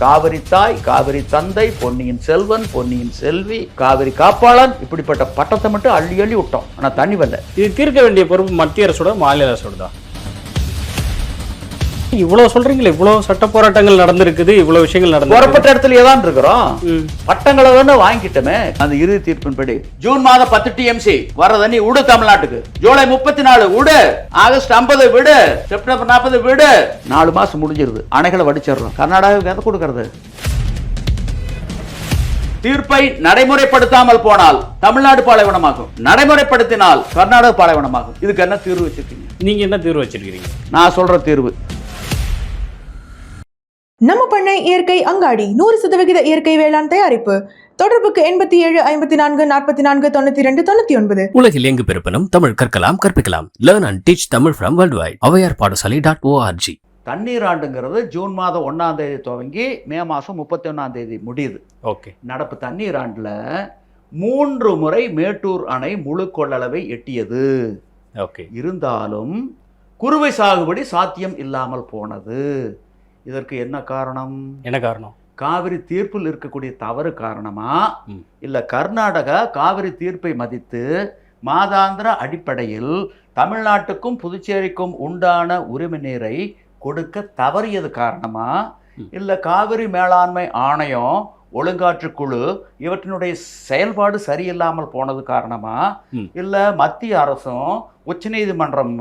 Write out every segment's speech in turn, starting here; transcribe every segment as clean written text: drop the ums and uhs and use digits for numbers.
காவிரி தாய், காவிரி தந்தை, பொன்னியின் செல்வன், பொன்னியின் செல்வி, காவிரி காப்பாளன், இப்படிப்பட்ட பட்டத்தை மட்டும் அள்ளி அள்ளி விட்டோம். ஆனா தண்ணி வரல. இது தீர்க்க வேண்டிய பொறுப்பு மத்திய அரசோட, மாநில அரசோட தான். இவ்வளவு சொல்றீங்களே, இவ்வளவு சட்ட போராட்டங்கள் நடந்திருக்குது, இவ்வளவு விஷயங்கள் நடந்து போறப்பட்ட இடத்துல ஏதான் இருக்கிறோம். பட்டங்களை தானே வாங்கிட்டோமே. அந்த இறுதி தீர்ப்பின்படி ஜூன் மாதம் 10 TMC வர தண்ணி விடு தமிழ்நாட்டுக்கு, ஜூலை 34 விடு, ஆகஸ்ட் 50 விடு, செப்டம்பர் 40 விடு. 4 மாசம் முடிஞ்சிருது. அணைகளை வடிச்சிடறோம். கர்நாடகாவுக்கு எதை கொடுக்கறது? தீர்ப்பை நடைமுறைப்படுத்தாமல் போனால் தமிழ்நாடு பாலைவனமாகும், நடைமுறைப்படுத்தினால் கர்நாடக பாலைவனமாகும். இதுக்கு என்ன தீர்வு வச்சிருக்கீங்க? நீங்க என்ன தீர்வு வச்சிருக்கீங்க? நான் சொல்ற தீர்வு நம்ம பண்ணை இயற்கை அங்காடி 100% இயற்கை வேளாண் தயாரிப்பு. தொடர்புக்கு 87 54 44 92 99. உலகில் எங்கு பிறப்பினும் தமிழ் கற்கலாம், கற்பிக்கலாம். Learn and teach Tamil from worldwide. avayarpaadasali.org. தண்ணீர் ஆண்டுங்கிறது ஜூன் மாதம் 1ஆம் தேதி துவங்கி மே மாதம் 31ஆம் தேதி முடியுது. ஓகே. நடப்பு தண்ணீர் ஆண்டில் 3 முறை மேட்டூர் அணை முழு கொள்ளளவை எட்டியது. ஓகே. இருந்தாலும் குறுவை சாகுபடி சாத்தியம் இல்லாமல் போனது. இதற்கு என்ன காரணம்? என்ன காரணம்? காவிரி தீர்ப்பில் இருக்கக்கூடிய தவறு காரணமா, இல்ல கர்நாடகா காவிரி தீர்ப்பை மதித்து மாதாந்திர அடிப்படையில் தமிழ்நாட்டுக்கும் புதுச்சேரிக்கும் உண்டான உரிமை நீரை கொடுக்க தவறியது காரணமா, இல்ல காவிரி மேலாண்மை ஆணையம், ஒழுங்காற்று குழு இவற்றினுடைய செயல்பாடு சரியில்லாமல் போனது காரணமா, இல்ல மத்திய அரசும் உச்சநீதிமன்றம்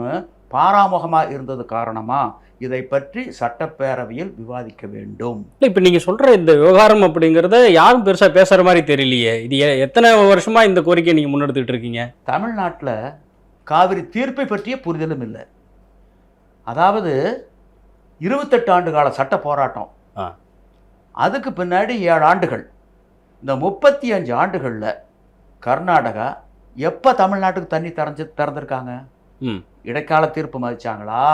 பாராமுகமா இருந்தது காரணமா? இதை பற்றி சட்டப்பேரவையில் விவாதிக்க வேண்டும். இப்ப நீங்க சொல்ற இந்த விவகாரம் அப்படிங்கறத யாரும் பெருசா பேசுற மாதிரி தெரியலையே. இது எத்தனை வருஷமா இந்த கோரிக்கையை நீங்க முன்னெடுத்துட்டு இருக்கீங்க? தமிழ்நாட்டில் காவிரி தீர்ப்பை பற்றிய புரிதலும் இல்லை. அதாவது 28 ஆண்டு கால சட்ட போராட்டம், அதுக்கு பின்னாடி 7 ஆண்டுகள், இந்த 35 ஆண்டுகளில் கர்நாடகா எப்போ தமிழ்நாட்டுக்கு தண்ணி திறந்திருக்காங்க? இடைக்கால தீர்ப்பு மதிச்சாங்களா,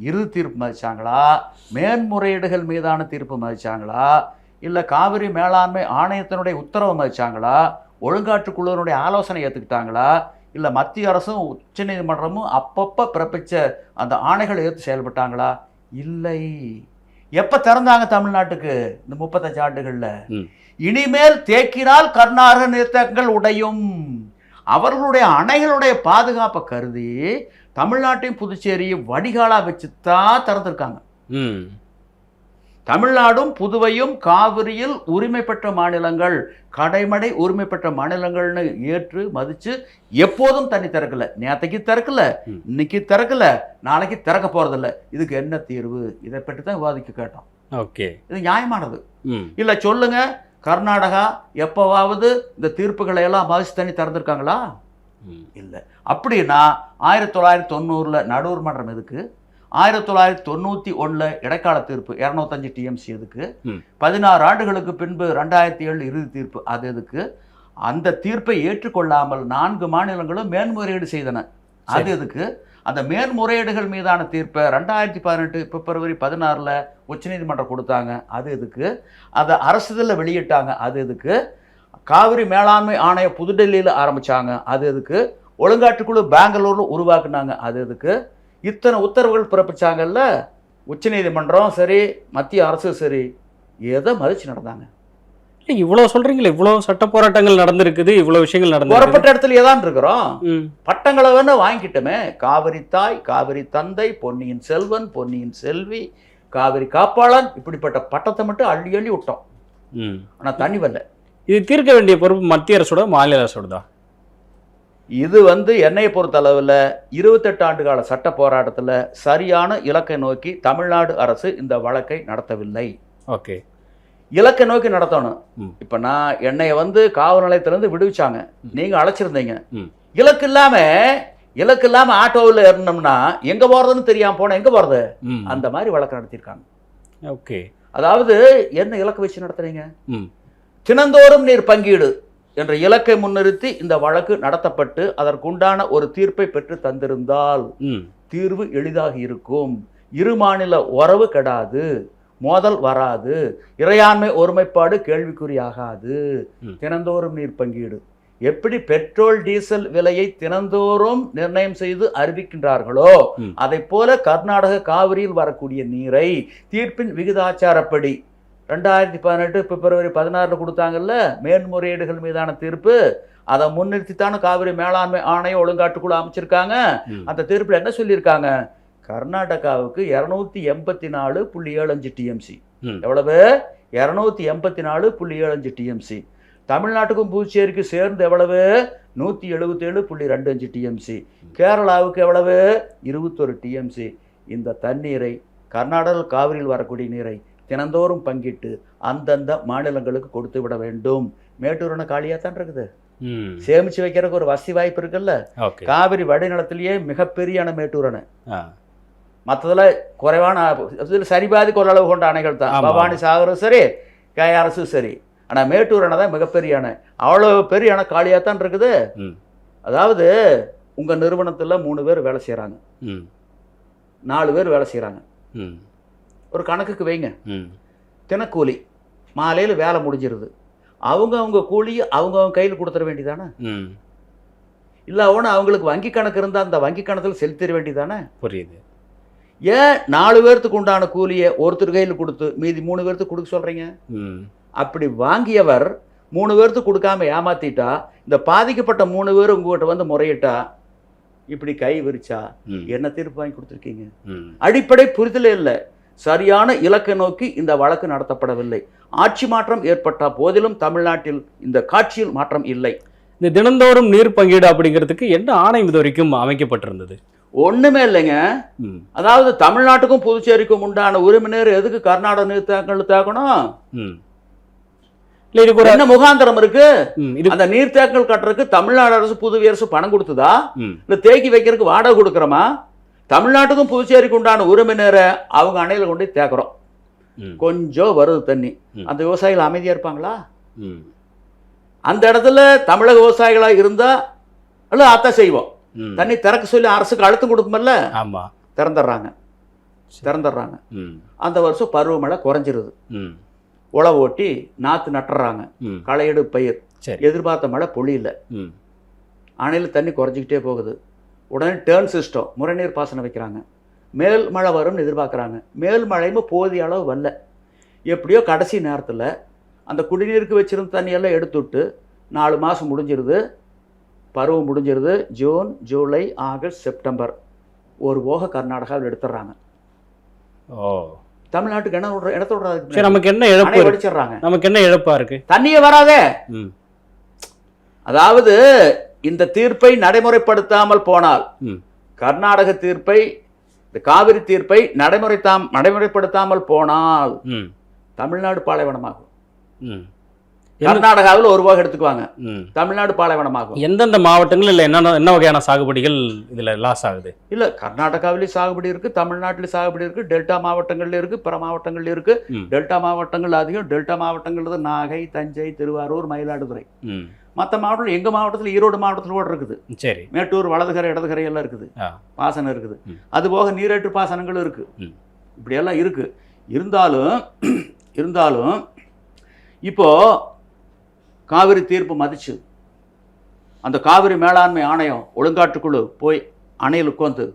இறுதி தீர்ப்பு மதிச்சாங்களா, மேன்முறையீடுகள் மீதான தீர்ப்பு மதிச்சாங்களா, இல்லை காவிரி மேலாண்மை ஆணையத்தினுடைய உத்தரவை மதிச்சாங்களா, ஒழுங்காற்று குழுவினுடைய ஆலோசனை ஏற்றுக்கிட்டாங்களா, இல்லை மத்திய அரசும் உச்சநீதிமன்றமும் அப்பப்போ பிறப்பிச்ச அந்த ஆணைகளை ஏற்று செயல்பட்டாங்களா? இல்லை. எப்போ திறந்தாங்க தமிழ்நாட்டுக்கு? இந்த 35 ஆண்டுகளில். இனிமேல் தேக்கினால் கர்நாடக நீர்த்தேக்கங்கள் உடையும். அவர்களுடைய அணைகளுடைய பாதுகாப்பை கருதி தமிழ்நாட்டையும் புதுச்சேரியும் வடிகாலா வச்சுதான் திறந்திருக்காங்க. தமிழ்நாடும் புதுவையும் காவிரியில் உரிமை பெற்ற மாநிலங்கள், கடைமடை உரிமை பெற்ற மாநிலங்கள்னு ஏற்று மதிச்சு எப்போதும் தண்ணி திறக்கல. நேற்றைக்கு திறக்கல, இன்னைக்கு திறக்கல, நாளைக்கு திறக்க போறதில்ல. இதுக்கு என்ன தீர்வு? இதை பற்றி தான் விவாதிக்க கேட்டோம். ஓகே. இது நியாயமானது இல்ல? சொல்லுங்க, கர்நாடகா எப்பவாவது இந்த தீர்ப்புகளை எல்லாம் மதிச்சு தண்ணி திறந்திருக்காங்களா? இல்லை. அப்படின்னா 1990 நடுவர் மன்றம் எதுக்கு? 1991 இடைக்கால தீர்ப்பு 205 TMC எதுக்கு? 16 ஆண்டுகளுக்கு பின்பு 2007 இறுதி தீர்ப்பு அது எதுக்கு? அந்த தீர்ப்பை ஏற்றுக்கொள்ளாமல் 4 மாநிலங்களும் மேன்முறையீடு செய்தன. அது எதுக்கு? அந்த மேன்முறையீடுகள் மீதான தீர்ப்பை 2018 பிப்ரவரி 16 உச்சநீதிமன்றம் கொடுத்தாங்க. அது எதுக்கு? அதை அரசிதழில் வெளியிட்டாங்க. அது எதுக்கு? காவிரி மேலாண்மை ஆணையம் புதுடெல்லியில் ஆரம்பித்தாங்க. அது எதுக்கு? ஒழுங்காற்றுக்குழு பெங்களூரில் உருவாக்குனாங்க. அது எதுக்கு? இத்தனை உத்தரவுகள் பிறப்பிச்சாங்கல்ல உச்சநீதிமன்றம் சரி, மத்திய அரசு சரி, எதை மதிச்சு நடந்தாங்க? இல்லை, இவ்வளோ சொல்றீங்களே, இவ்வளோ சட்ட போராட்டங்கள் நடந்திருக்குது, இவ்வளோ விஷயங்கள் நடந்து புறப்பட்ட இடத்துல ஏதான் இருக்கிறோம். பட்டங்களை வேணா வாங்கிட்டோமே. காவிரி தாய், காவிரி தந்தை, பொன்னியின் செல்வன், பொன்னியின் செல்வி, காவிரி காப்பாளன், இப்படிப்பட்ட பட்டத்தை மட்டும் அள்ளி அள்ளி விட்டோம். ஆனா தண்ணி வரல. இது தீர்க்க வேண்டிய பொறுப்பு மத்திய அரசோட, மாநில அரசோட தான். இது என்னையை பொறுத்த அளவில் 28 ஆண்டு கால சட்ட போராட்டத்தில் சரியான இலக்கை நோக்கி தமிழ்நாடு அரசு இந்த வழக்கை நடத்தவில்லை. ஓகே. இலக்கை நோக்கி நடத்தணும். இப்போ நான் என்னைய காவல் நிலையத்திலேருந்து விடுவிச்சாங்க, நீங்கள் அழைச்சிருந்தீங்க. இலக்கு இல்லாமல் ஆட்டோவில் ஏறினோம்னா எங்கே போகிறதுன்னு தெரியாமல் போனால் எங்கே போகிறது? அந்த மாதிரி வழக்கு நடத்தியிருக்காங்க. ஓகே. அதாவது என்ன இலக்கு வச்சு நடத்துறீங்க? தினந்தோறும் நீர் பங்கீடு என்ற இலக்கை முன்னிறுத்தி இந்த வழக்கு நடத்தப்பட்டு அதற்குண்டான ஒரு தீர்ப்பை பெற்று தந்திருந்தால் தீர்வு எளிதாக இருக்கும். இரு மாநில உறவு கெடாது, மோதல் வராது, இறையாண்மை ஒருமைப்பாடு கேள்விக்குறியாகாது. தினந்தோறும் நீர் பங்கீடு எப்படி பெட்ரோல் டீசல் விலையை தினந்தோறும் நிர்ணயம் செய்து அறிவிக்கின்றார்களோ அதை போல கர்நாடக காவிரியில் வரக்கூடிய நீரை தீர்ப்பின் விகிதாச்சாரப்படி 2018 பிப்ரவரி 16 கொடுத்தாங்கல்ல மேன்முறையீடுகள் மீதான தீர்ப்பு. அதை முன்னிறுத்தித்தான காவிரி மேலாண்மை ஆணையம் ஒழுங்காற்றுக்குழு அமைச்சிருக்காங்க. அந்த தீர்ப்பில் என்ன சொல்லியிருக்காங்க? கர்நாடகாவுக்கு 284.75 டிஎம்சி. எவ்வளவு? 284.75 டிஎம்சி. தமிழ்நாட்டுக்கும் புதுச்சேரிக்கு சேர்ந்து எவ்வளவு? 177.25 டிஎம்சி. கேரளாவுக்கு எவ்வளவு? 21 டிஎம்சி. இந்த தண்ணீரை கர்நாடக காவிரியில் வரக்கூடிய நீரை தினந்தோறும் பங்கிட்டு அந்தந்த மாநிலங்களுக்கு கொடுத்து விட வேண்டும். மேட்டூர் அணை காலியாக தான் இருக்குது. சேமிச்சு வைக்கிறதுக்கு ஒரு வசதி வாய்ப்பு இருக்குல்ல. காவிரி வடிநிலத்திலேயே மிகப்பெரிய அணை மேட்டூர் அணை. மற்றதுல குறைவான சரிபாதி கொள்ளளவு கொண்ட அணைகள் தான். பவானி சாகரும் சரி, கேஆர்எஸும் சரி. ஆனால் மேட்டூர் அணை தான் மிகப்பெரிய அணை. அவ்வளோ பெரிய அணை காலியாக தான் இருக்குது. அதாவது உங்கள் நிறுவனத்தில் 3 பேர் வேலை செய்கிறாங்க, 4 பேர் வேலை செய்கிறாங்க. ஒரு கணக்குக்கு வைங்க. தினக்கூலி மாலையில் வேலை முடிஞ்சிருது. அவங்க கூலியை அவங்க கையில் கொடுத்துட வேண்டியதானே? இல்லை அவனு அவங்களுக்கு வங்கி கணக்கு இருந்தால் அந்த வங்கி கணக்கில் செலுத்திட வேண்டியதானே? புரியுது. ஏன் 4 பேர்த்துக்கு உண்டான கூலியை ஒருத்தர் கையில் கொடுத்து மீதி 3 பேர்த்துக்கு கொடுக்க சொல்கிறீங்க? அப்படி வாங்கியவர் 3 பேர்த்துக்கு கொடுக்காம ஏமாத்திட்டா, இந்த பாதிக்கப்பட்ட 3 பேர் உங்ககிட்ட வந்து முறையிட்டா, இப்படி கை விரிச்சா என்ன தீர்ப்பு வாங்கி கொடுத்துருக்கீங்க? அடிப்படை புரிதலே இல்லை. சரியான இலக்கை நோக்கி இந்த வழக்கு நடத்தப்படவில்லை. ஆட்சி மாற்றம் ஏற்பட்ட போதிலும் தமிழ்நாட்டில் இந்த காட்சியில் மாற்றம் இல்லை. இந்த தினந்தோறும் நீர் பங்கீடு அப்படிங்கிறதுக்கு என்ன ஆணையம் இது வரைக்கும் அமைக்கப்பட்டிருந்தது? ஒண்ணுமே இல்லைங்க. அதாவது தமிழ்நாட்டுக்கும் புதுச்சேரிக்கும் உண்டான உரிமையினர் எதுக்கு கர்நாடக நீர்த்தேக்கங்கள் தேக்கணும்? என்ன முகாந்திரம் இருக்கு? அந்த நீர்த்தேக்கங்கள் கட்டுறதுக்கு தமிழ்நாடு அரசு புதுவை அரசு பணம் கொடுத்ததா? இல்ல தேக்கி வைக்கிறதுக்கு வாடகை கொடுக்குறோமா? தமிழ்நாட்டுக்கும் புதுச்சேரிக்கு உண்டான உரிமையினரை அவங்க அணையில கொண்டு தேக்கிறோம். கொஞ்சம் வருது தண்ணி. அந்த விவசாயிகள் அமைதியா இருப்பாங்களா? அந்த இடத்துல தமிழக விவசாயிகளா இருந்தா அல்ல அதான் செய்வோம். தண்ணி திறக்க சொல்லி அரசுக்கு அழுத்தம் கொடுக்குமல்ல, திறந்துடுறாங்க. அந்த வருஷம் பருவமழை குறைஞ்சிருது. உழவு ஓட்டி நாற்று நட்டுறாங்க, களையெடு பயிர். எதிர்பார்த்த மழை பொழியல, அணையில் தண்ணி குறைஞ்சிக்கிட்டே போகுது. உடனே டேர்ன் சிஸ்டம் முறைநீர் பாசனம் வைக்கிறாங்க. மேல் மழை வரும்னு எதிர்பார்க்குறாங்க. மேல் மழையும் போதிய அளவு வரல. எப்படியோ கடைசி நேரத்தில் அந்த குடிநீருக்கு வச்சிருந்த தண்ணியெல்லாம் எடுத்துவிட்டு 4 மாதம் முடிஞ்சிருது, பருவம் முடிஞ்சிருது. ஜூன், ஜூலை, ஆகஸ்ட், செப்டம்பர் ஒரு போக கர்நாடகாவில் எடுத்துடுறாங்க. தமிழ்நாட்டுக்கு இடத்தோட நமக்கு என்ன இழப்பு அடிச்சிடுறாங்க. நமக்கு என்ன இழப்பா இருக்கு? தண்ணியே வராதே. அதாவது இந்த தீர்ப்பை நடைமுறைப்படுத்தாமல் போனால், கர்நாடக தீர்ப்பை, இந்த காவிரி தீர்ப்பை நடைமுறைப்படுத்தாமல் போனால் தமிழ்நாடு பாலைவனமாகும். கர்நாடகாவில் ஒரு போக எடுத்துக்குவாங்க, தமிழ்நாடு பாலைவனமாகும். எந்தெந்த மாவட்டங்கள் இல்லை என்ன வகையான சாகுபடிகள் இதுல லாஸ் ஆகுது? இல்ல கர்நாடகாவிலேயும் சாகுபடி இருக்கு, தமிழ்நாட்டிலும் சாகுபடி இருக்கு, டெல்டா மாவட்டங்கள்ல இருக்கு, பிற மாவட்டங்கள்ல இருக்கு. டெல்டா மாவட்டங்கள் அதிகம். டெல்டா மாவட்டங்கள் நாகை, தஞ்சை, திருவாரூர், மயிலாடுதுறை. மற்ற மாவட்டத்தில் எங்க மாவட்டத்தில் ஈரோடு மாவட்டத்தில் கூட இருக்குது. சரி, மேட்டூர், வலதுகரை, இடதுகரை எல்லாம் இருக்குது, பாசனம் இருக்குது. அது போக நீரேற்று பாசனங்களும் இருக்கு. இப்படியெல்லாம் இருக்கு. இருந்தாலும் இப்போ காவிரி தீர்ப்பு மதிச்சு அந்த காவிரி மேலாண்மை ஆணையம் ஒழுங்காற்றுக்குழு போய் அணையில் உட்காந்து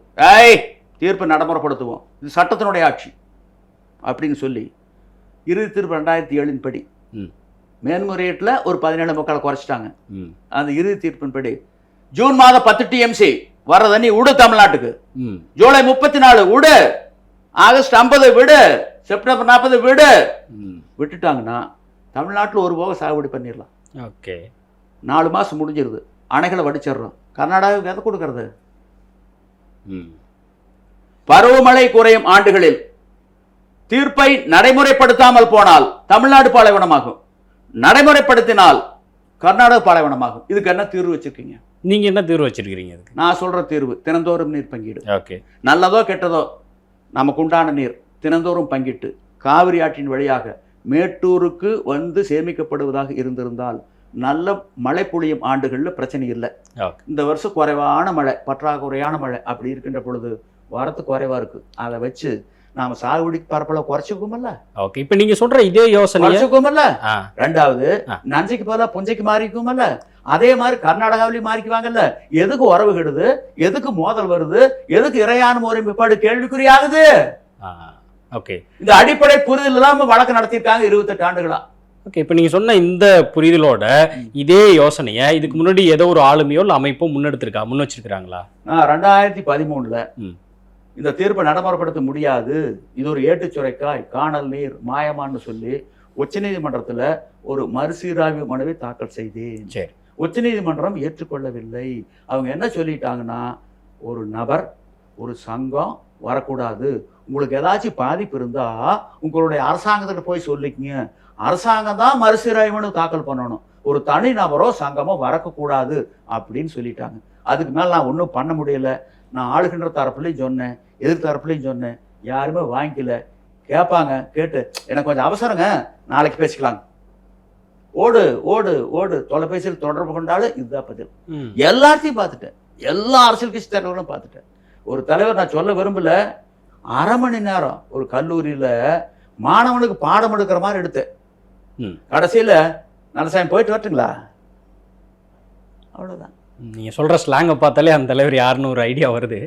தீர்ப்பை நடைமுறைப்படுத்துவோம், இது சட்டத்தினுடைய ஆட்சி அப்படின்னு சொல்லி இறுதி தீர்ப்பு 2007 படி மேன்முறையீட்டில் ஒரு 17 மக்களை குறைச்சிட்டாங்க. அந்த இறுதி தீர்ப்பின் படி ஜூன் மாதம் 10 டிஎம்சி வர தண்ணி விடு தமிழ்நாட்டுக்கு, ஜூலை 34 விடு, ஆகஸ்ட் 50 விடு, செப்டம்பர் 40 விடு. விட்டுட்டாங்கன்னா தமிழ்நாட்டில் ஒரு போக சாகுபடி பண்ணிடலாம். ஓகே, 4 மாதம் முடிஞ்சிருது, அணைகளை வடிச்சிடுறோம். கர்நாடகாவுக்கு எதை கொடுக்கறது? பருவமழை குறையும் ஆண்டுகளில் தீர்ப்பை நடைமுறைப்படுத்தாமல் போனால் தமிழ்நாடு பாலைவனமாகும், நடைமுறைப்படுத்தினால் கர்நாடக பாலைவனமாகும். இதுக்கு என்ன தீர்வு வச்சிருக்கீங்க? நீங்க என்ன தீர்வு வச்சிருக்கீங்க? நான் சொல்ற தீர்வு தினந்தோறும் நீர் பங்கீடு. ஓகே, நல்லதோ கெட்டதோ நமக்கு உண்டான நீர் தினந்தோறும் பங்கிட்டு காவிரி ஆற்றின் வழியாக மேட்டூருக்கு வந்து சேமிக்கப்படுவதாக இருந்திருந்தால் நல்ல மழை பொழியும் ஆண்டுகளில் பிரச்சனை இல்லை. இந்த வருஷம் குறைவான மழை, பற்றாக்குறையான மழை அப்படி இருக்கின்ற பொழுது வரத்துக்கு குறைவா இருக்கு. அதை வச்சு நாம சாகுபடி பரப்பளவு குறைச்சிக்குமல்ல. ஓகே, இப்ப நீங்க சொல்ற இதே யோசனை குறைச்சிக்குமல்ல. ரெண்டாவது, நஞ்சைக்கு பதிலா புஞ்சைக்கு மாறிக்குமல்ல. அதே மாதிரி கர்நாடகாவிலையும் மாறிக்குவாங்கல்ல. எதுக்கு உறவு கெடுது, எதுக்கு மோதல் வருது, எதுக்கு இறையான ஒருமைப்பாடு கேள்விக்குறியாகுது? ஓகே. இந்த அடிப்படை புரிதல் இல்லாம வழக்கு நடத்தியிருக்காங்க 28 ஆண்டுகளா. ஓகே, இப்போ நீங்க சொன்ன இந்த புரிதலோட இதே யோசனையை இதுக்கு முன்னாடி ஏதோ ஒரு ஆளுமையோ இல்லை அமைப்போ முன் வச்சிருக்காங்களா? 2013 இந்த தீர்ப்பை நடைமுறைப்படுத்த முடியாது, இது ஒரு ஏட்டுச்சுரைக்காய், காணல் நீர், மாயமான்னு சொல்லி உச்சநீதிமன்றத்தில் ஒரு மறுசீராய்வு மனுவை தாக்கல் செய்தேன். சரி. உச்சநீதிமன்றம் ஏற்றுக்கொள்ளவில்லை. அவங்க என்ன சொல்லிட்டாங்கன்னா, ஒரு நபர் ஒரு சங்கம் வரக்கூடாது, உங்களுக்கு ஏதாச்சும் பாதிப்பு இருந்தா உங்களுடைய அரசாங்கத்திட்ட போய் சொல்லிக்கங்க, அரசாங்கம் தான் மறுசீராய்வு மனு தாக்கல் பண்ணணும், ஒரு தனி நபரோ சங்கமோ வரக்கூடாது அப்படின்னு சொல்லிட்டாங்க. அதுக்கு மேலே நான் ஒன்றும் பண்ண முடியல. நான் ஆளுகின்ற தரப்புலையும் சொன்னேன், எதிர் தரப்புலையும் சொன்னேன், யாருமே வாங்கிக்கல. கேட்பாங்க, கேட்டு எனக்கு கொஞ்சம் அவசரங்க, நாளைக்கு பேசிக்கலாங்க, ஓடு ஓடு ஓடு, தொலைபேசியில் தொடர்பு கொண்டாலும் இதுதான் பதில். எல்லாத்தையும் பார்த்துட்டேன், எல்லா அரசியல் கட்சி தலைவர்களும் பார்த்துட்டேன். ஒரு தலைவர் நான் சொல்ல விரும்பல, 1/2 மணி நேரம் ஒரு கல்லூரியில் மாணவனுக்கு பாடம் எடுக்கிற மாதிரி எடுத்தேன். கடைசியில் நல்லசாமி போயிட்டு வரட்டுங்களா, அவ்வளோதான். நீங்கள் சொல்கிற ஸ்லாங்கை பார்த்தாலே அந்த தலைவர் யாருன்னு ஒரு ஐடியா வருது.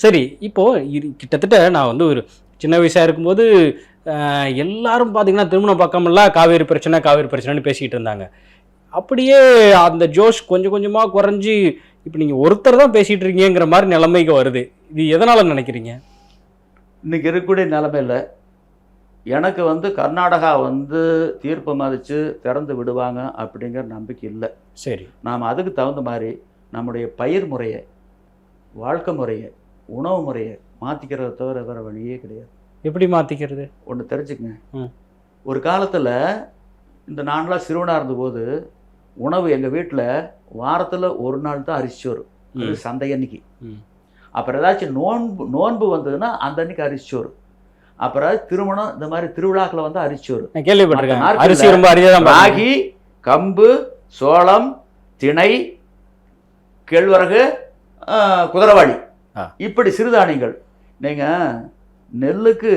சரி, இப்போது கிட்டத்தட்ட நான் வந்து ஒரு சின்ன வயசாக இருக்கும்போது எல்லாரும் பார்த்தீங்கன்னா திருமண பக்கமெல்லாம் காவேரி பிரச்சனைன்னு பேசிக்கிட்டு இருந்தாங்க. அப்படியே அந்த ஜோஷ் கொஞ்சம் கொஞ்சமாக குறைஞ்சி இப்போ நீங்கள் ஒருத்தர் தான் பேசிகிட்டு இருக்கீங்கிற மாதிரி நிலைமைக்கு வருது. இது எதனால் நினைக்கிறீங்க? இன்னைக்கு இருக்கக்கூடிய நிலைமையில் எனக்கு வந்து கர்நாடகா வந்து தீர்ப்பு மதித்து திறந்து விடுவாங்க அப்படிங்கிற நம்பிக்கை இல்லை. சரி, நாம் அதுக்கு தகுந்த மாதிரி நம்முடைய பயிர் முறையை, வாழ்க்கை முறையை, உணவு முறையை மாற்றிக்கிறத தவிர வேறு வழியே கிடையாது. எப்படி மாற்றிக்கிறது? ஒன்று தெரிஞ்சுக்கங்க. ஒரு காலத்தில் இந்த நான்லாம் சிறுவனாக இருந்தபோது உணவு எங்கள் வீட்டில் வாரத்தில் ஒரு நாள் தான் அரிசி சோறு, அது சந்தை அன்னைக்கு. அப்புறம் ஏதாச்சும் நோன்பு வந்ததுன்னா அந்த அன்னைக்கு அரிசி சோறு. அப்புறம் திருமணம் இந்த மாதிரி திருவிழாக்களை வந்து அரிசி சோறு. கேள்விப்பட்டிருக்கேன். அரிசி ரொம்ப அரிதான். ராகி, கம்பு, சோளம், திணை, கேழ்வரகு, குதிரவாளி, இப்படி சிறுதானியங்கள். நீங்கள் நெல்லுக்கு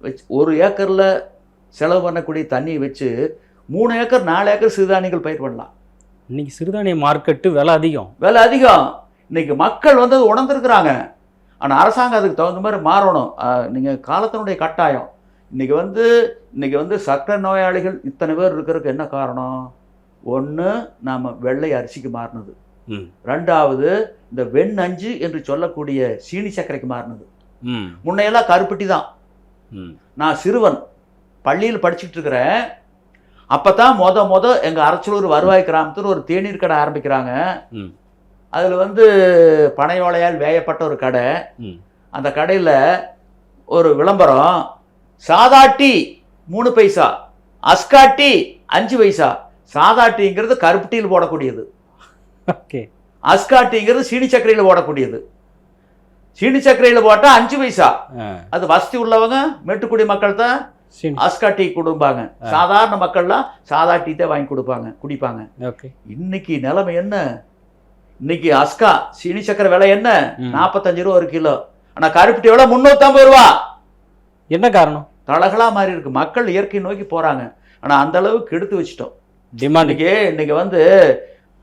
வச்சு 1 ஏக்கரில் செலவு பண்ணக்கூடிய தண்ணியை வச்சு 3 ஏக்கர் 4 ஏக்கர் சிறுதானியங்கள் பயிர் பண்ணலாம். இன்னைக்கு சிறுதானிய மார்க்கெட்டு விலை அதிகம். இன்னைக்கு மக்கள் வந்து அது உணர்ந்துருக்குறாங்க. ஆனால் அரசாங்கம் அதுக்கு தகுந்த மாதிரி மாறணும். நீங்கள் காலத்தினுடைய கட்டாயம். இன்னைக்கு வந்து சர்க்கரை நோயாளிகள் இத்தனை பேர் இருக்கிறதுக்கு என்ன காரணம்? ஒன்று, நாம் வெள்ளை அரிசிக்கு மாறினது. 2வது, இந்த வெண்ணஞ்சு என்று சொல்லக்கூடிய சீனி சர்க்கரைக்கு மாறினது. முன்னையெல்லாம் கருப்பட்டி தான். நான் சிறுவன் பள்ளியில் படிச்சுட்டு இருக்கிறேன். அப்போ தான் மொத எங்கள் அரச்சலூர் வருவாய் கிராமத்தில் ஒரு தேநீர் கடை ஆரம்பிக்கிறாங்க. அதில் வந்து பனையோலையால் வேயப்பட்ட ஒரு கடை. அந்த கடையில் ஒரு விளம்பரம், சாதாட்டி 3 பைசா, அஸ்காட்டி 5 பைசா. சாதாட்டிங்கிறது கருப்பட்டியில் போடக்கூடியது, அஸ்காட்டிங்கிறது சீனி சர்க்கரையில் போடக்கூடியது. சீனி சர்க்கரையில் போட்டால் 5 பைசா. அது வசதி உள்ளவங்க மேட்டுக்குடி மக்கள் தான் அஸ்கா டீ கொடுப்பாங்க. சாதாரண மக்கள்லாம் சாதா டீ தான் வாங்கி குடிப்பாங்க. இன்னைக்கு நிலைமை என்ன? இன்னைக்கு அஸ்கா சீனி சக்கரை விலை என்ன? 45 ரூபா 1 கிலோ. ஆனா கருப்பட்டி விலை 350 ரூபா. என்ன காரணம்? தலகளா மாறி இருக்கு. மக்கள் இயற்கை நோக்கி போறாங்க. ஆனா அந்த அளவுக்கு எடுத்து வச்சுட்டோம். இன்னைக்கு வந்து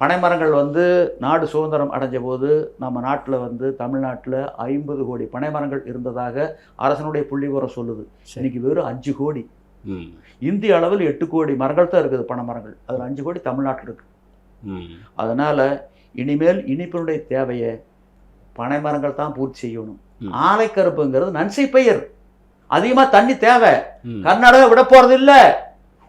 பனைமரங்கள் வந்து நாடு சுதந்திரம் அடைஞ்ச போது நம்ம நாட்டில் வந்து தமிழ்நாட்டில் 50 கோடி பனைமரங்கள் இருந்ததாக அரசனுடைய புள்ளிவிவரம் சொல்லுது. இன்னைக்கு வெறும் 5 கோடி. இந்திய அளவில் 8 கோடி மரங்கள் தான் இருக்குது பனைமரங்கள். அதில் 5 கோடி தமிழ்நாட்டில் இருக்கு. அதனால இனிமேல் இனிப்பினுடைய தேவையை பனைமரங்கள் தான் பூர்த்தி செய்யணும். ஆலைக்கருப்புங்கிறது நன்சை பயிர், அதிகமாக தண்ணி தேவை. கர்நாடகா விட போறது இல்லை.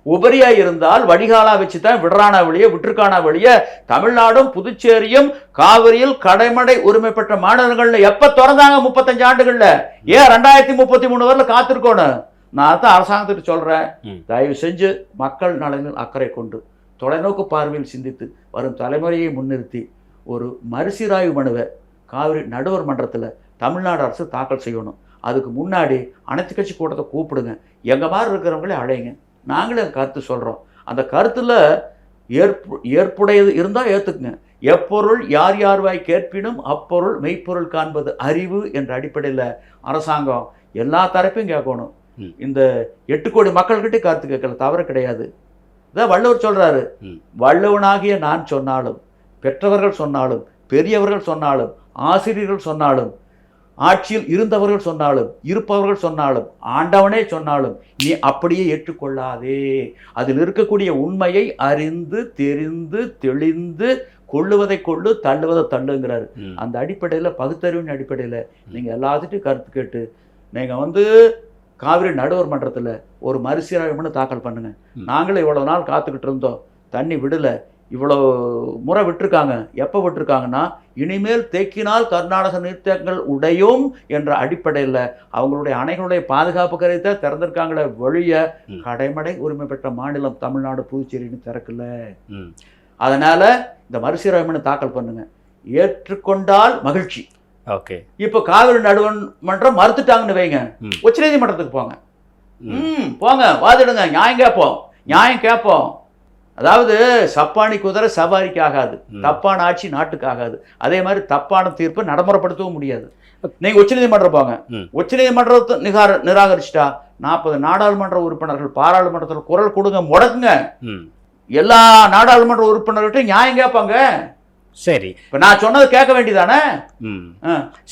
உபரியா இருந்தால் வடிகாலா வச்சுதான் விடுறானா வெளியே, விட்டுருக்கானா வெளியே. தமிழ்நாடும் புதுச்சேரியும் காவிரியில் கடைமடை உரிமை பெற்ற மாநிலங்கள்ல எப்ப திறந்தாங்க? 35 ஆண்டுகள்ல. ஏன் 2033 வரல காத்திருக்கணும்? நான் தான் அரசாங்கத்திற்கு சொல்றேன், தயவு செஞ்சு மக்கள் நலனில் அக்கறை கொண்டு தொலைநோக்கு பார்வையில் சிந்தித்து வரும் தலைமுறையை முன்னிறுத்தி ஒரு மறுசீராய்வு மனுவை காவிரி நடுவர் மன்றத்தில் தமிழ்நாடு அரசு தாக்கல் செய்யணும். அதுக்கு முன்னாடி அனைத்து கட்சி கூட்டத்தை கூப்பிடுங்க, எங்க மாதிரி இருக்கிறவங்களே அழைங்க, நாங்களே கருத்து சொல்கிறோம். அந்த கருத்தில் ஏற்புடையது இருந்தால் ஏற்றுக்குங்க. எப்பொருள் யார் யார்வாய் கேட்பினும் அப்பொருள் மெய்ப்பொருள் காண்பது அறிவு என்ற அடிப்படையில் அரசாங்கம் எல்லா தரப்பையும் கேட்கணும். இந்த 8 கோடி மக்கள்கிட்ட கருத்து கேட்கல, தவறு கிடையாது. இதான் வள்ளுவர் சொல்கிறாரு, வள்ளுவனாகிய நான் சொன்னாலும், பெற்றவர்கள் சொன்னாலும், பெரியவர்கள் சொன்னாலும், ஆசிரியர்கள் சொன்னாலும், ஆட்சியில் இருந்தவர்கள் சொன்னாலும் இருப்பவர்கள் சொன்னாலும் ஆண்டவனே சொன்னாலும் நீ அப்படியே ஏற்றுக்கொள்ளாதே. அதில் இருக்கக்கூடிய உண்மையை அறிந்து தெரிந்து தெளிந்து கொள்ளுவதை கொள்ளு தள்ளுவதை தள்ளுங்கிறாரு. அந்த அடிப்படையில் பகுத்தறிவின் அடிப்படையில் நீங்கள் எல்லாத்துட்டும் கருத்து கேட்டு நீங்கள் காவிரி நடுவர் மன்றத்தில் ஒரு மறுசீராய்வு தாக்கல் பண்ணுங்க. நாங்களும் இவ்வளோ நாள் காத்துக்கிட்டு இருந்தோம், தண்ணி விடலை, இவ்வளோ முறை விட்டுருக்காங்க. எப்போ விட்டுருக்காங்கன்னா இனிமேல் தேக்கினால் கர்நாடக நீர்த்தேக்கங்கள் உடையும் என்ற அடிப்படையில் அவங்களுடைய அணைகளுடைய பாதுகாப்பு கருத்தை திறந்திருக்காங்களே ஒழிய கடைமடை உரிமை பெற்ற மாநிலம் தமிழ்நாடு புதுச்சேரின்னு திறக்கல. அதனால இந்த மறுசீராய்வு தாக்கல் பண்ணுங்க. ஏற்றுக்கொண்டால் மகிழ்ச்சி. ஓகே, இப்போ காவிரி நடுவர் மன்றம் மறுத்துட்டாங்கன்னு வைங்க, உச்சநீதிமன்றத்துக்கு போங்க. போங்க, வாதிடுங்க, நியாயம் கேட்போம். அதாவது சப்பானி குதிரை சவாரிக்கு ஆகாது, தப்பான ஆட்சி நாட்டுக்கு ஆகாது. அதே மாதிரி தப்பான தீர்ப்பு நடைமுறைப்படுத்தவும் முடியாது. நீங்க உச்சநீதிமன்றம் போங்க, உச்சநீதிமன்றத்தை நிராகரிச்சிட்டா 40 நாடாளுமன்ற உறுப்பினர்கள் பாராளுமன்றத்தில் குரல் கொடுங்க, முடக்குங்க. எல்லா நாடாளுமன்ற உறுப்பினர்கிட்டையும் நியாயம் கேட்பாங்க. சரி, இப்ப நான் சொன்னது கேட்க வேண்டியதானே?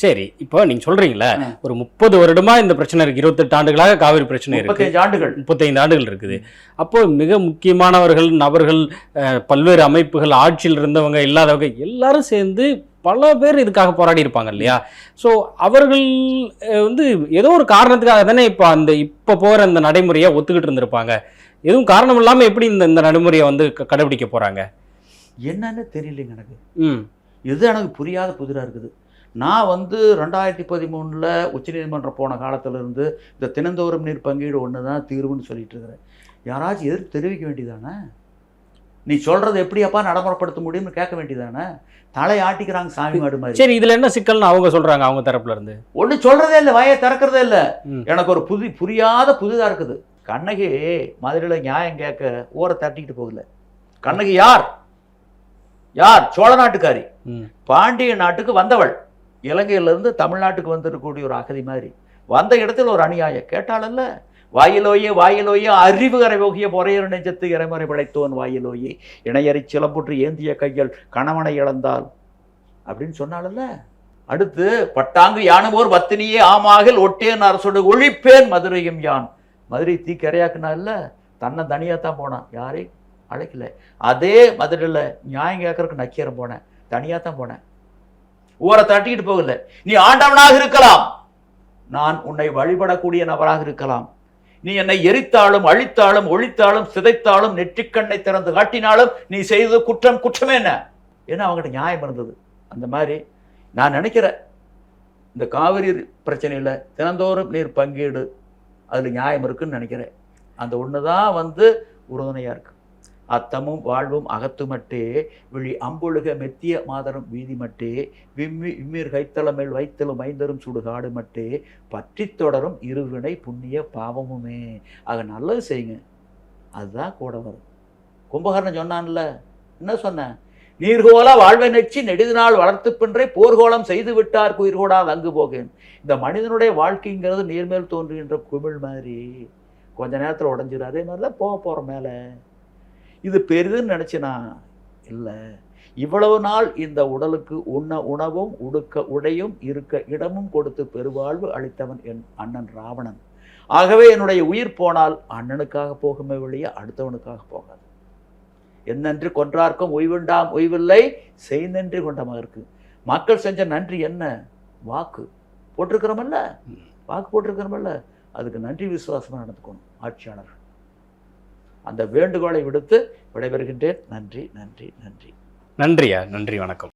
சரி, இப்போ நீங்க சொல்றீங்களா ஒரு 30 வருடமா இந்த பிரச்சனை இருக்கு, 28 ஆண்டுகளாக காவிரி பிரச்சனை இருக்கு, 35 ஆண்டுகள் இருக்குது. அப்போ மிக முக்கியமானவர்கள் நபர்கள், பல்வேறு அமைப்புகள், ஆட்சியில் இருந்தவங்க இல்லாதவங்க எல்லாரும் சேர்ந்து பல பேர் இதுக்காக போராடி இருப்பாங்க இல்லையா? ஸோ அவர்கள் ஏதோ ஒரு காரணத்துக்காக தானே இப்போ போகிற அந்த நடைமுறையை ஒத்துக்கிட்டு இருந்திருப்பாங்க. எதுவும் காரணம் இல்லாமல் எப்படி இந்த நடைமுறையை கடைபிடிக்க போறாங்க என்னன்னு தெரியலைங்க எனக்கு. இது எனக்கு புரியாத புதிராக இருக்குது. நான் 2013 உச்சநீதிமன்றம் போன காலத்திலிருந்து இந்த தினந்தோறும் நீர் பங்கீடு ஒன்று தான் தீர்வுன்னு சொல்லிட்டு இருக்கிறேன். யாராச்சும் எதிர்ப்பு தெரிவிக்க வேண்டியதானே? நீ சொல்றது எப்படியாப்பா நடைமுறைப்படுத்த முடியும்னு கேட்க வேண்டியதானே? தலை ஆட்டிக்கிறாங்க சாமி மாடு மாதிரி. சரி, இதுல என்ன சிக்கல்னு அவங்க சொல்றாங்க, அவங்க தரப்புல இருந்து ஒன்றும் சொல்றதே இல்லை, வாயை திறக்கிறதே இல்லை. எனக்கு ஒரு புதிதாக இருக்குது. கண்ணகி மதுரையில் நியாயம் கேட்க ஊரை தட்டிக்கிட்டு போகல. கண்ணகி யார்? சோழ நாட்டுக்காரி, பாண்டிய நாட்டுக்கு வந்தவள், இலங்கையிலிருந்து தமிழ்நாட்டுக்கு வந்திருக்கக்கூடிய ஒரு அகதி மாதிரி வந்த இடத்துல ஒரு அநியாயம் கேட்டாளல்ல. வாயிலோயே அறிவு கரை போகிய பொறையர் நெஞ்சத்து இறைமறை படைத்தோன் வாயிலோயே இணையறி சிலம்புற்று ஏந்திய கைகள் கணவனை இழந்தாள் அப்படின்னு சொன்னாலல்ல. அடுத்து பட்டாங்கு யானுமோர் பத்தினியே ஆமாகில் ஒட்டேன் அரசோடு ஒழிப்பேன் மதுரையும் யான். மதுரை தீக்கரையாக்குனா இல்ல, தன்னை தனியாத்தான் போனான், யாரையும் அழைக்கல. அதே மதுரையில் நியாயம் கேட்கறதுக்கு நக்கீரம் போனேன், தனியாக தான் போனேன், ஊரை தட்டிக்கிட்டு போகல. நீ ஆண்டவனாக இருக்கலாம், நான் உன்னை வழிபடக்கூடிய நபராக இருக்கலாம். நீ என்னை எரித்தாலும் அழித்தாலும் ஒழித்தாலும் சிதைத்தாலும் நெற்றிக்கண்ணை திறந்து காட்டினாலும் நீ செய்தது குற்றமே என்ன? ஏன்னா அவங்ககிட்ட நியாயம் இருந்தது. அந்த மாதிரி நான் நினைக்கிறேன் இந்த காவிரி பிரச்சனையில் தினந்தோறும் நீர் பங்கீடு அதில் நியாயம் இருக்குன்னு நினைக்கிறேன். அந்த ஒன்று தான் உறுதுணையாக இருக்கு. அத்தமும் வாழ்வும் அகத்துமட்டே விழி அம்பொழுக மெத்திய மாதரும் வீதி மட்டே விம்மீர் கைத்தளமேல் வைத்தலும் ஐந்தரும் சுடுகாடு மட்டே பற்றி தொடரும் இருவினை புண்ணிய பாவமுமே. ஆக நல்லது செய்யுங்க, அதுதான் கூட வரும். கும்பகர்ணன் சொன்னான்ல, என்ன சொன்னேன்? நீர்கோலா வாழ்வை நெச்சி நெடுது நாள் வளர்த்து பின்றே போர்கோலம் செய்து விட்டார் குயிர்கோடா அங்கு போகேன். இந்த மனிதனுடைய வாழ்க்கைங்கிறது நீர்மேல் தோன்றுகின்ற குமிழ் மாதிரி கொஞ்ச நேரத்தில் உடஞ்சிடும். அதே மாதிரி தான் போகிற மேலே இது பெரிதுன்னு நினச்சினா இல்லை. இவ்வளவு நாள் இந்த உடலுக்கு உண்ண உணவும் உடுக்க உடையும் இருக்க இடமும் கொடுத்து பெருவாழ்வு அளித்தவன் என் அண்ணன் ராவணன். ஆகவே என்னுடைய உயிர் போனால் அண்ணனுக்காக போகுமே வெளியே அடுத்தவனுக்காக போகாது. என்னென்று கொன்றார்க்கும் ஓய்வுண்டாம் ஓய்வில்லை செய்நன்றி கொண்ட மகருக்கு. மக்கள் செஞ்ச நன்றி என்ன? வாக்கு போட்டிருக்கிறோமல்ல, அதுக்கு நன்றி விசுவாசமாக நடந்துக்கணும் ஆட்சியாளர். அந்த வேண்டுகோளை விடுத்து விடைபெறுகின்றேன். நன்றி, வணக்கம்.